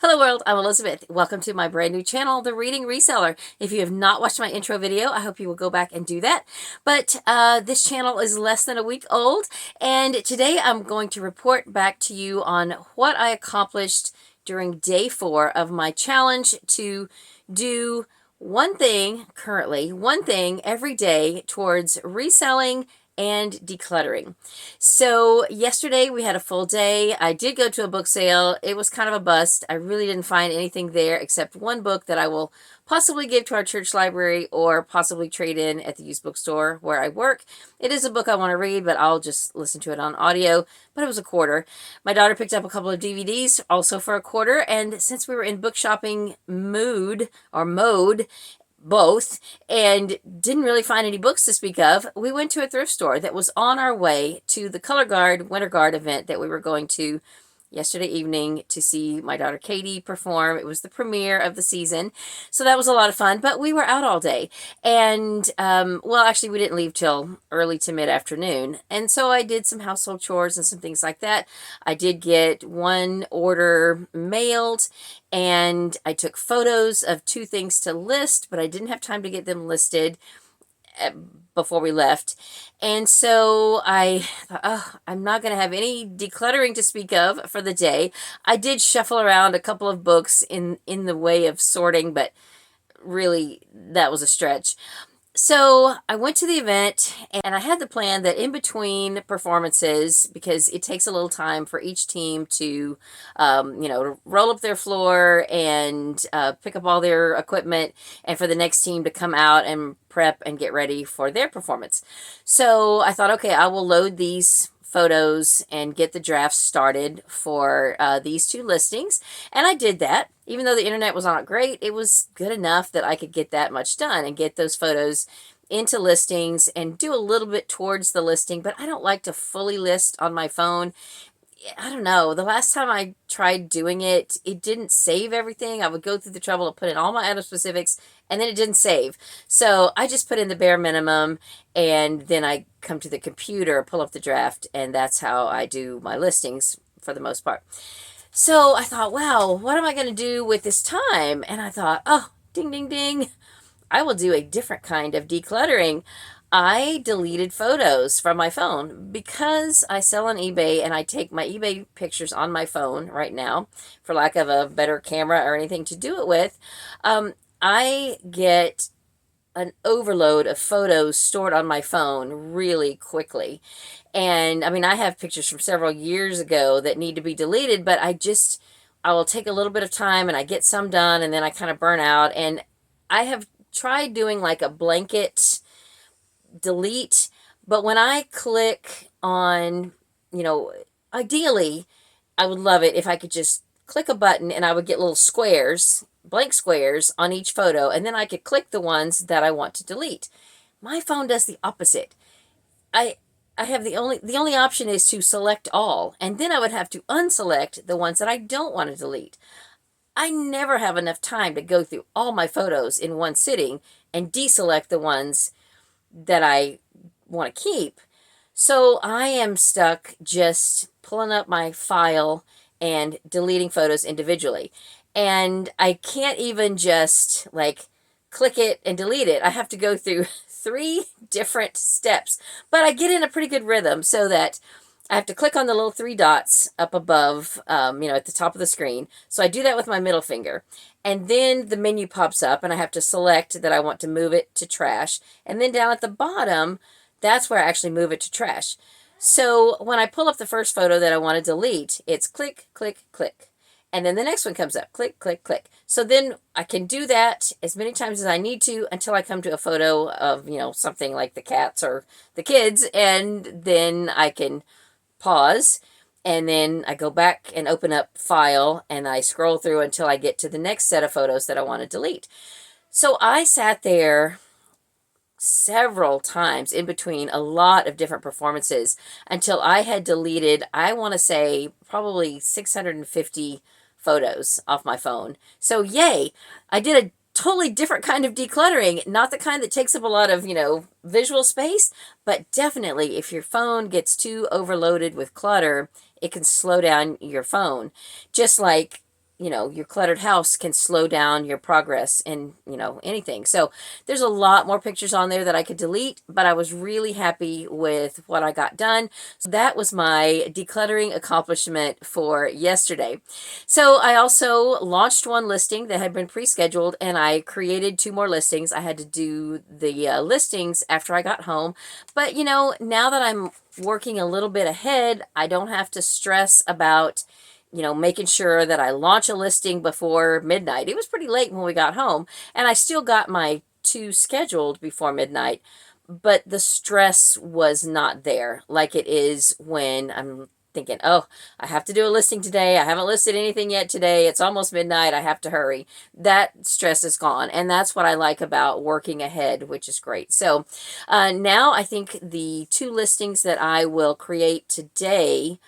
Hello world, I'm Elizabeth. Welcome to my brand new channel, The Reading Reseller. If you have not watched my intro video, I hope you will go back and do that. But this channel is less than a week old, and today I'm going to report back to you on what I accomplished during day 4 of my challenge to do one thing every day towards reselling and decluttering. So yesterday we had a full day. I did go to a book sale. It was kind of a bust. I really didn't find anything there except one book that I will possibly give to our church library or possibly trade in at the used bookstore where I work. It is a book I want to read, but I'll just listen to it on audio. But it was a quarter. My daughter picked up a couple of DVDs also for a quarter, and since we were in book shopping mode, both, and didn't really find any books to speak of, we went to a thrift store that was on our way to the Color Guard Winter Guard event that we were going to yesterday evening to see my daughter Katie perform. It was the premiere of the season, so that was a lot of fun, but we were out all day. And well, actually we didn't leave till early to mid-afternoon, and so I did some household chores and some things like that. I did get one order mailed, and I took photos of 2 things to list, but I didn't have time to get them listed before we left. And so I thought, oh, I'm not going to have any decluttering to speak of for the day. I did shuffle around a couple of books in the way of sorting, but really that was a stretch. So I went to the event, and I had the plan that in between performances, because it takes a little time for each team to, to roll up their floor and pick up all their equipment, and for the next team to come out and prep and get ready for their performance. So I thought, okay, I will load these photos and get the drafts started for these 2 listings. And I did that. Even though the internet was not great, it was good enough that I could get that much done and get those photos into listings and do a little bit towards the listing. But I don't like to fully list on my phone. I don't know. The last time I tried doing it, it didn't save everything. I would go through the trouble of putting all my item specifics, and then it didn't save. So I just put in the bare minimum, and then I come to the computer, pull up the draft, and that's how I do my listings for the most part. So I thought, wow, what am I going to do with this time? And I thought, oh, ding, ding, ding. I will do a different kind of decluttering. I deleted photos from my phone because I sell on eBay, and I take my eBay pictures on my phone right now, for lack of a better camera or anything to do it with. I get an overload of photos stored on my phone really quickly. And I mean, I have pictures from several years ago that need to be deleted, but I will take a little bit of time and I get some done, and then I kind of burn out. And I have tried doing like a blanket delete, but when I click on, ideally, I would love it if I could just click a button and I would get little squares, blank squares on each photo, and then I could click the ones that I want to delete. My phone does the opposite. I have the only option is to select all, and then I would have to unselect the ones that I don't want to delete. I never have enough time to go through all my photos in one sitting and deselect the ones that I want to keep. So I am stuck just pulling up my file and deleting photos individually. And I can't even just like click it and delete it. I have to go through 3 different steps. But I get in a pretty good rhythm, so that I have to click on the little 3 dots up above, at the top of the screen. So I do that with my middle finger. And then the menu pops up, and I have to select that I want to move it to trash. And then down at the bottom, that's where I actually move it to trash. So when I pull up the first photo that I want to delete, it's click, click, click. And then the next one comes up, click, click, click. So then I can do that as many times as I need to until I come to a photo of, something like the cats or the kids. And then I can pause, and then I go back and open up file, and I scroll through until I get to the next set of photos that I want to delete. So I sat there several times in between a lot of different performances until I had deleted, I want to say, probably 650 photos off my phone. So yay, I did a totally different kind of decluttering, not the kind that takes up a lot of, visual space, but definitely if your phone gets too overloaded with clutter, it can slow down your phone. Just like, your cluttered house can slow down your progress in, anything. So there's a lot more pictures on there that I could delete, but I was really happy with what I got done. So that was my decluttering accomplishment for yesterday. So I also launched one listing that had been pre-scheduled, and I created 2 more listings. I had to do the listings after I got home. But, now that I'm working a little bit ahead, I don't have to stress about making sure that I launch a listing before midnight. It was pretty late when we got home, and I still got my 2 scheduled before midnight, but the stress was not there like it is when I'm thinking, oh, I have to do a listing today. I haven't listed anything yet today. It's almost midnight. I have to hurry. That stress is gone. And that's what I like about working ahead, which is great. So now I think the 2 listings that I will create today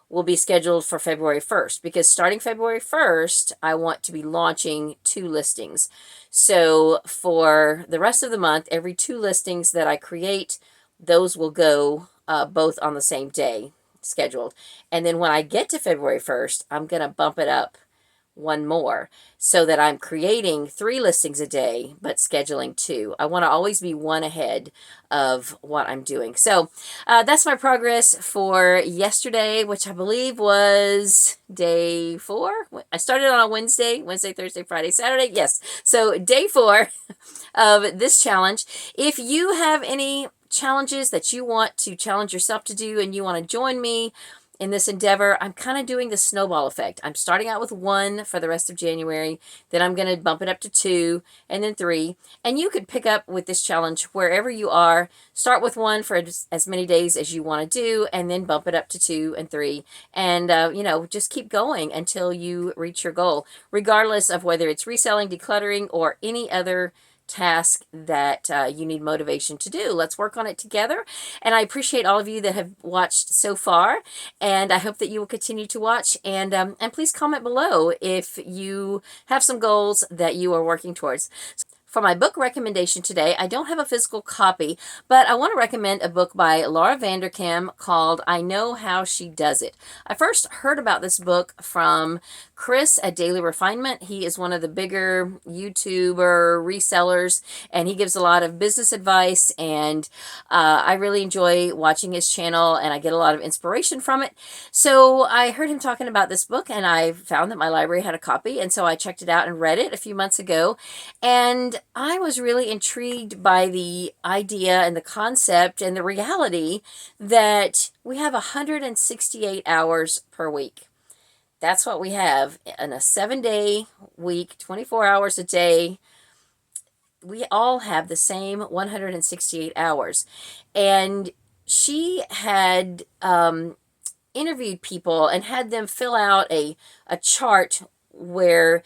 will be scheduled for February 1st, because starting February 1st, I want to be launching 2 listings. So for the rest of the month, every 2 listings that I create, those will go both on the same day scheduled. And then when I get to February 1st, I'm going to bump it up 1 more, so that I'm creating 3 listings a day, but scheduling 2. I want to always be 1 ahead of what I'm doing. So that's my progress for yesterday, which I believe was day 4. I started on a Wednesday, Thursday, Friday, Saturday. Yes. So day 4 of this challenge. If you have any challenges that you want to challenge yourself to do and you want to join me in this endeavor, I'm kind of doing the snowball effect. I'm starting out with 1 for the rest of January, then I'm going to bump it up to 2, and then 3. And you could pick up with this challenge wherever you are. Start with 1 for as many days as you want to do, and then bump it up to 2 and 3. And, just keep going until you reach your goal, regardless of whether it's reselling, decluttering, or any other task that you need motivation to do. Let's work on it together. And I appreciate all of you that have watched so far, and I hope that you will continue to watch. And please comment below if you have some goals that you are working towards. For my book recommendation today, I don't have a physical copy, but I want to recommend a book by Laura Vanderkam called I Know How She Does It. I first heard about this book from Chris at Daily Refinement. He is one of the bigger YouTuber resellers, and he gives a lot of business advice, and I really enjoy watching his channel, and I get a lot of inspiration from it. So I heard him talking about this book, and I found that my library had a copy, and so I checked it out and read it a few months ago, and I was really intrigued by the idea and the concept and the reality that we have 168 hours per week. That's what we have in a 7-day week, 24 hours a day. We all have the same 168 hours. And she had interviewed people and had them fill out a chart where,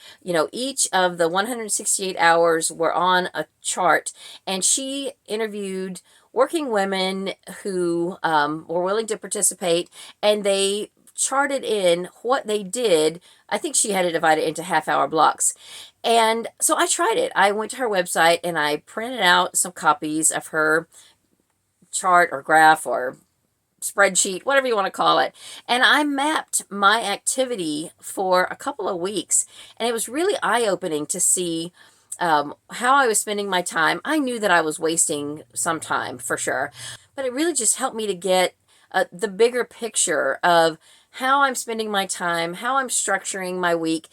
each of the 168 hours were on a chart, and she interviewed working women who were willing to participate, and they charted in what they did. I think she had it divided into half-hour blocks. And so I tried it. I went to her website and I printed out some copies of her chart or graph or spreadsheet, whatever you want to call it. And I mapped my activity for a couple of weeks. And it was really eye-opening to see how I was spending my time. I knew that I was wasting some time for sure, but it really just helped me to get the bigger picture of how I'm spending my time, how I'm structuring my week.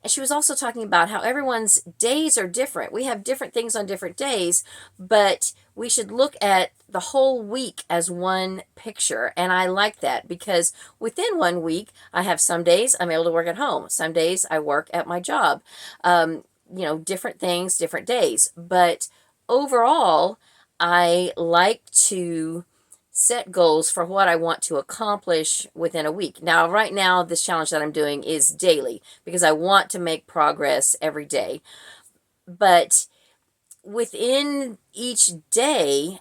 And she was also talking about how everyone's days are different. We have different things on different days, but we should look at the whole week as one picture. And I like that because within 1 week, I have some days I'm able to work at home. Some days I work at my job. Different things, different days. But overall, I like to set goals for what I want to accomplish within a week. Now, right now, this challenge that I'm doing is daily because I want to make progress every day. But within each day,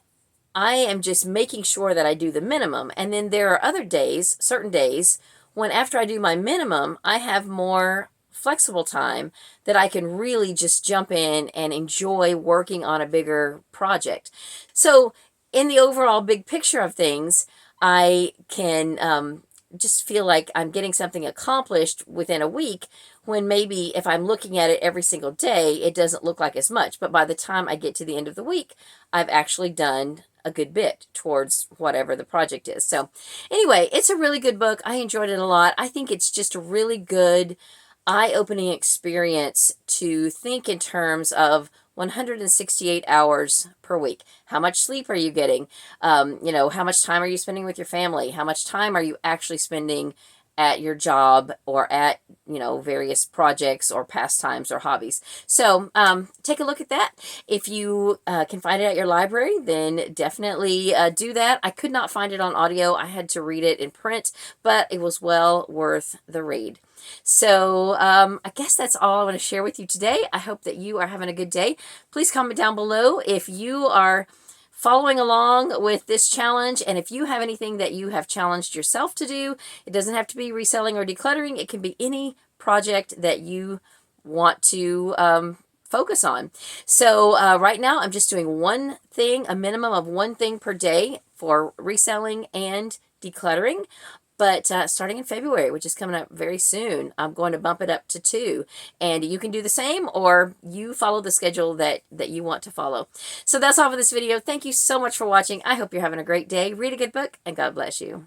I am just making sure that I do the minimum. And then there are other days, certain days, when after I do my minimum, I have more flexible time that I can really just jump in and enjoy working on a bigger project. So in the overall big picture of things, I can just feel like I'm getting something accomplished within a week when maybe if I'm looking at it every single day, it doesn't look like as much. But by the time I get to the end of the week, I've actually done a good bit towards whatever the project is. So anyway, it's a really good book. I enjoyed it a lot. I think it's just a really good eye-opening experience to think in terms of 168 hours per week. How much sleep are you getting? How much time are you spending with your family? How much time are you actually spending at your job or at, various projects or pastimes or hobbies? So take a look at that. If you can find it at your library, then definitely do that. I could not find it on audio. I had to read it in print, but it was well worth the read. So I guess that's all I want to share with you today. I hope that you are having a good day. Please comment down below if you are following along with this challenge, and if you have anything that you have challenged yourself to do. It doesn't have to be reselling or decluttering. It can be any project that you want to focus on. So right now I'm just doing one thing, a minimum of one thing per day for reselling and decluttering. But starting in February, which is coming up very soon, I'm going to bump it up to 2. And you can do the same, or you follow the schedule that you want to follow. So that's all for this video. Thank you so much for watching. I hope you're having a great day. Read a good book, and God bless you.